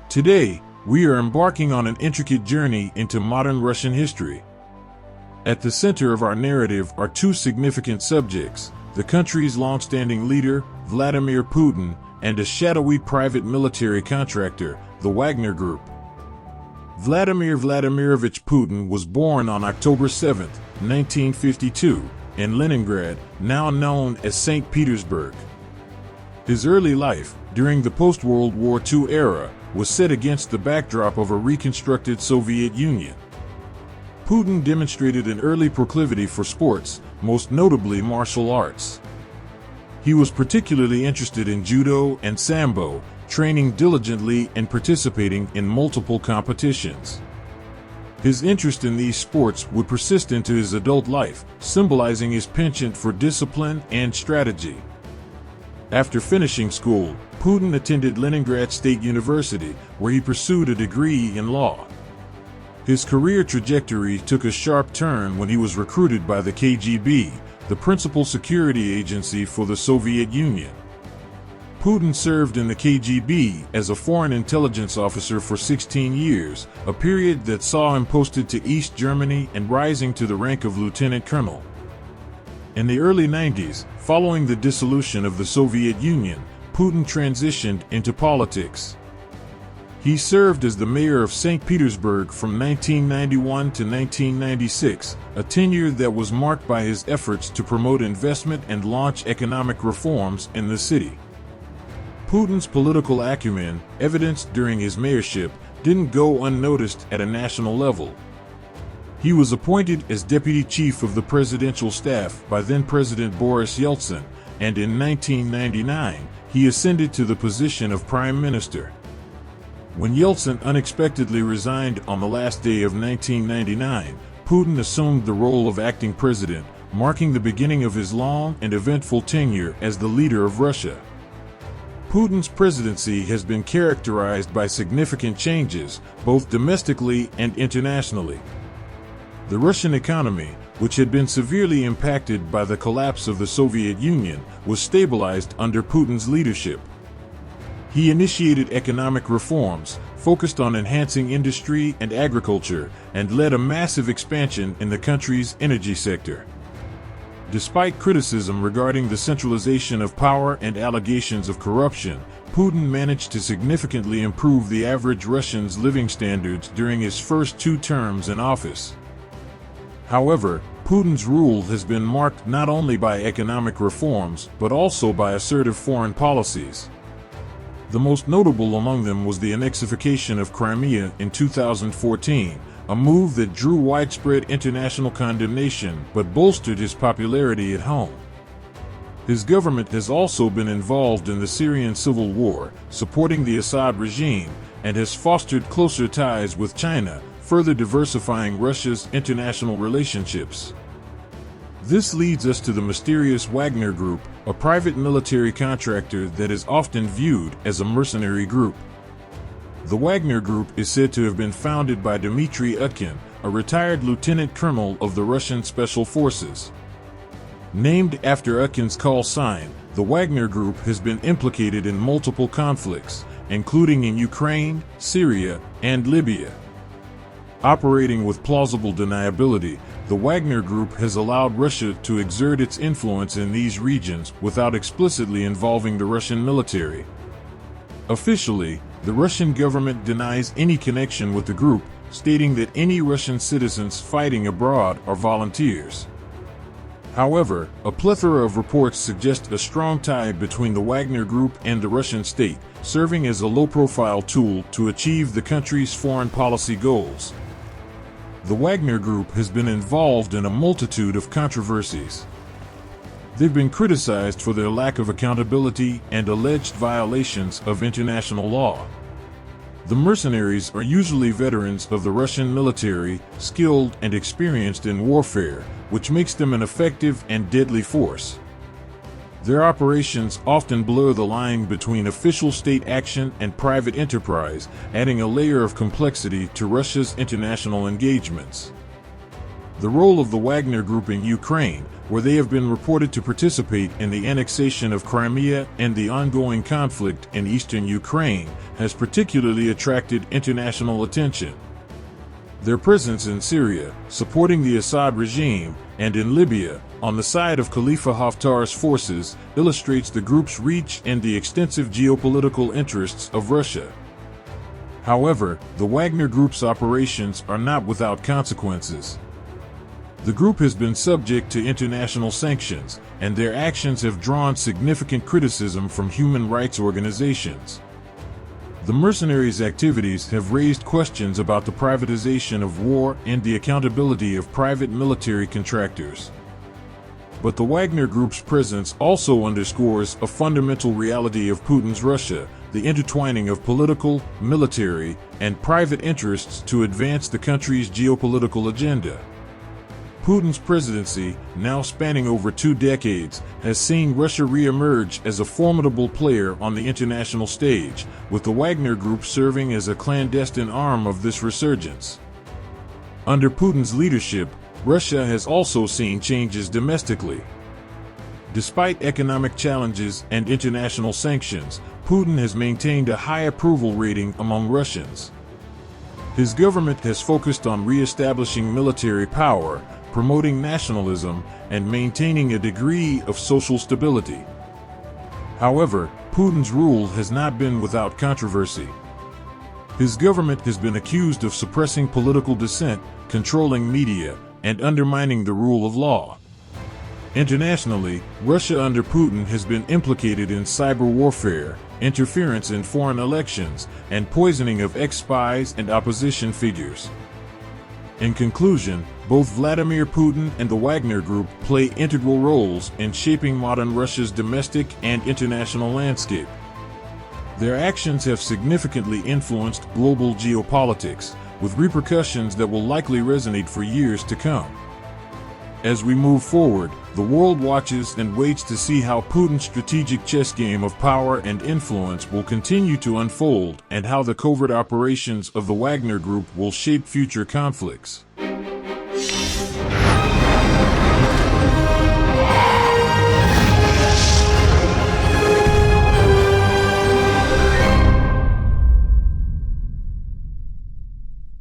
Today, we are embarking on an intricate journey into modern Russian history. At the center of our narrative are two significant subjects: the country's long-standing leader, Vladimir Putin, and a shadowy private military contractor, the Wagner Group. Vladimir Vladimirovich Putin was born on October 7, 1952, in Leningrad, now known as St. Petersburg. His early life, during the post-World War II era, was set against the backdrop of a reconstructed Soviet Union. Putin demonstrated an early proclivity for sports, most notably martial arts. He was particularly interested in judo and sambo, training diligently and participating in multiple competitions. His interest in these sports would persist into his adult life, symbolizing his penchant for discipline and strategy. After finishing school, Putin attended Leningrad State University, where he pursued a degree in law. His career trajectory took a sharp turn when he was recruited by the KGB, the principal security agency for the Soviet Union. Putin served in the KGB as a foreign intelligence officer for 16 years, a period that saw him posted to East Germany and rising to the rank of lieutenant colonel. In the early 90s, following the dissolution of the Soviet Union, Putin transitioned into politics. He served as the mayor of St. Petersburg from 1991 to 1996, a tenure that was marked by his efforts to promote investment and launch economic reforms in the city. Putin's political acumen, evidenced during his mayorship, didn't go unnoticed at a national level. He was appointed as deputy chief of the presidential staff by then-President Boris Yeltsin, and in 1999, he ascended to the position of prime minister. When Yeltsin unexpectedly resigned on the last day of 1999, Putin assumed the role of acting president, marking the beginning of his long and eventful tenure as the leader of Russia. Putin's presidency has been characterized by significant changes, both domestically and internationally. The Russian economy, which had been severely impacted by the collapse of the Soviet Union, was stabilized under Putin's leadership. He initiated economic reforms, focused on enhancing industry and agriculture, and led a massive expansion in the country's energy sector. Despite criticism regarding the centralization of power and allegations of corruption, Putin managed to significantly improve the average Russian's living standards during his first 2 terms in office. However, Putin's rule has been marked not only by economic reforms, but also by assertive foreign policies. The most notable among them was the annexification of Crimea in 2014, a move that drew widespread international condemnation but bolstered his popularity at home. His government has also been involved in the Syrian civil war, supporting the Assad regime, and has fostered closer ties with China, further diversifying Russia's international relationships. This leads us to the mysterious Wagner Group, a private military contractor that is often viewed as a mercenary group. The Wagner Group is said to have been founded by Dmitry Utkin, a retired lieutenant colonel of the Russian Special Forces. Named after Utkin's call sign, the Wagner Group has been implicated in multiple conflicts, including in Ukraine, Syria, and Libya. Operating with plausible deniability, the Wagner Group has allowed Russia to exert its influence in these regions without explicitly involving the Russian military. Officially, the Russian government denies any connection with the group, stating that any Russian citizens fighting abroad are volunteers. However, a plethora of reports suggest a strong tie between the Wagner Group and the Russian state, serving as a low-profile tool to achieve the country's foreign policy goals. The Wagner Group has been involved in a multitude of controversies. They've been criticized for their lack of accountability and alleged violations of international law. The mercenaries are usually veterans of the Russian military, skilled and experienced in warfare, which makes them an effective and deadly force. Their operations often blur the line between official state action and private enterprise, adding a layer of complexity to Russia's international engagements. The role of the Wagner Group in Ukraine, where they have been reported to participate in the annexation of Crimea and the ongoing conflict in eastern Ukraine, has particularly attracted international attention. Their presence in Syria, supporting the Assad regime, and in Libya, on the side of Khalifa Haftar's forces, illustrates the group's reach and the extensive geopolitical interests of Russia. However, the Wagner Group's operations are not without consequences. The group has been subject to international sanctions, and their actions have drawn significant criticism from human rights organizations. The mercenaries' activities have raised questions about the privatization of war and the accountability of private military contractors. But the Wagner Group's presence also underscores a fundamental reality of Putin's Russia, the intertwining of political, military, and private interests to advance the country's geopolitical agenda. Putin's presidency, now spanning over 2 decades, has seen Russia re-emerge as a formidable player on the international stage, with the Wagner Group serving as a clandestine arm of this resurgence. Under Putin's leadership, Russia has also seen changes domestically. Despite economic challenges and international sanctions, Putin has maintained a high approval rating among Russians. His government has focused on re-establishing military power, promoting nationalism, and maintaining a degree of social stability. However, Putin's rule has not been without controversy. His government has been accused of suppressing political dissent, controlling media, and undermining the rule of law. Internationally, Russia under Putin has been implicated in cyber warfare, interference in foreign elections, and poisoning of ex-spies and opposition figures. In conclusion, both Vladimir Putin and the Wagner Group play integral roles in shaping modern Russia's domestic and international landscape. Their actions have significantly influenced global geopolitics, with repercussions that will likely resonate for years to come. As we move forward, the world watches and waits to see how Putin's strategic chess game of power and influence will continue to unfold and how the covert operations of the Wagner Group will shape future conflicts.